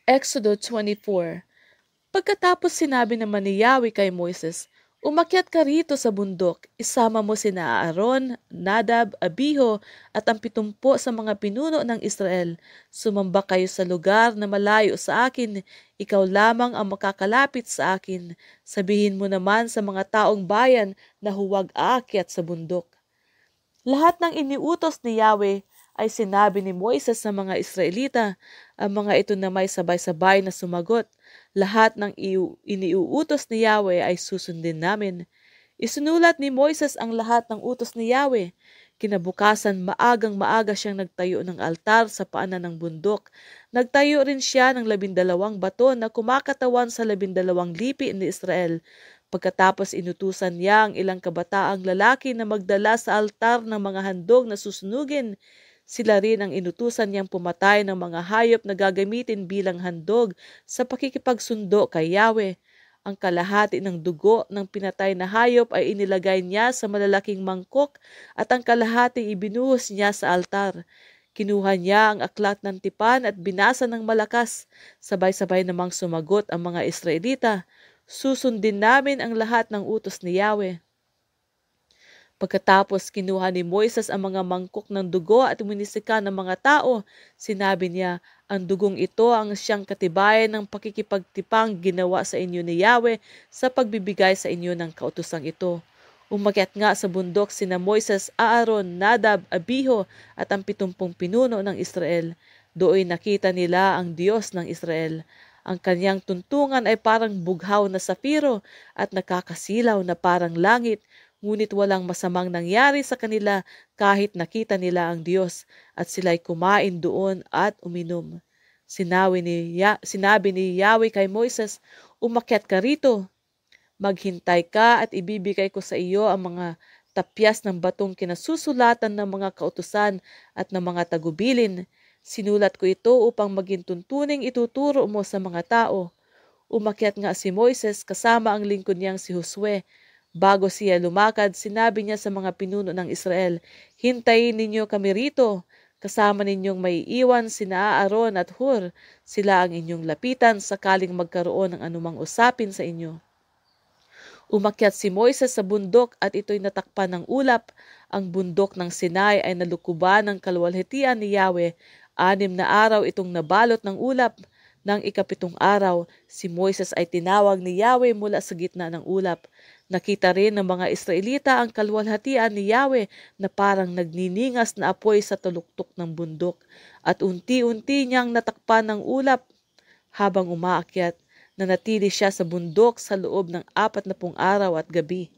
Exodo 24. Pagkatapos sinabi naman ni Yahweh kay Moises, "Umakyat ka rito sa bundok, isama mo sina Aaron, Nadab, Abiho, at ang 70 sa mga pinuno ng Israel. Sumamba kayo sa lugar na malayo sa akin, ikaw lamang ang makakalapit sa akin. Sabihin mo naman sa mga taong bayan na huwag aakyat sa bundok." Lahat ng iniutos ni Yahweh ay sinabi ni Moises sa mga Israelita. Ang mga ito na may sabay-sabay na sumagot, "Lahat ng iniuutos ni Yahweh ay susundin namin." Isinulat ni Moises ang lahat ng utos ni Yahweh. Kinabukasan, maagang maaga siyang nagtayo ng altar sa paanan ng bundok. Nagtayo rin siya ng 12 bato na kumakatawan sa 12 lipi ni Israel. Pagkatapos inutusan niya ang ilang kabataang lalaki na magdala sa altar ng mga handog na susunugin. Sila rin ang inutusan niyang pumatay ng mga hayop na gagamitin bilang handog sa pakikipagsundo kay Yahweh. Ang kalahati ng dugo ng pinatay na hayop ay inilagay niya sa malalaking mangkok at ang kalahati ibinuhos niya sa altar. Kinuha niya ang aklat ng tipan at binasa ng malakas. Sabay-sabay namang sumagot ang mga Israelita, "Susundin namin ang lahat ng utos ni Yahweh." Pagkatapos kinuha ni Moises ang mga mangkok ng dugo at minisika ng mga tao. Sinabi niya, "Ang dugong ito ang siyang katibayan ng pakikipagtipang ginawa sa inyo ni Yahweh sa pagbibigay sa inyo ng kautosang ito." Umakyat nga sa bundok sina Moises, Aaron, Nadab, Abiho at ang 70 pinuno ng Israel. Doon nakita nila ang Diyos ng Israel. Ang kanyang tuntungan ay parang bughaw na safiro at nakakasilaw na parang langit. Ngunit walang masamang nangyari sa kanila kahit nakita nila ang Diyos at sila'y kumain doon at uminom. Sinabi ni Yahweh kay Moises, "Umakyat ka rito. Maghintay ka at ibibigay ko sa iyo ang mga tapyas ng batong kinasusulatan ng mga kautusan at ng mga tagubilin. Sinulat ko ito upang maging tuntuning ituturo mo sa mga tao." Umakyat nga si Moises kasama ang lingkod niyang si Josue. Bago siya lumakad, sinabi niya sa mga pinuno ng Israel, "Hintayin ninyo kami rito. Kasama ninyong may iwan sina Aaron at Hur. Sila ang inyong lapitan sakaling magkaroon ng anumang usapin sa inyo." Umakyat si Moises sa bundok at ito'y natakpan ng ulap. Ang bundok ng Sinai ay nalukuban ng kaluwalhatian ni Yahweh. 6 na araw itong nabalot ng ulap. Nang ika-7 araw, si Moises ay tinawag ni Yahweh mula sa gitna ng ulap. Nakita rin ng mga Israelita ang kaluwalhatian ni Yahweh na parang nagniningas na apoy sa tuluktok ng bundok. At unti-unti niyang natakpan ng ulap habang umaakyat. Nanatili siya sa bundok sa loob ng 40 araw at gabi.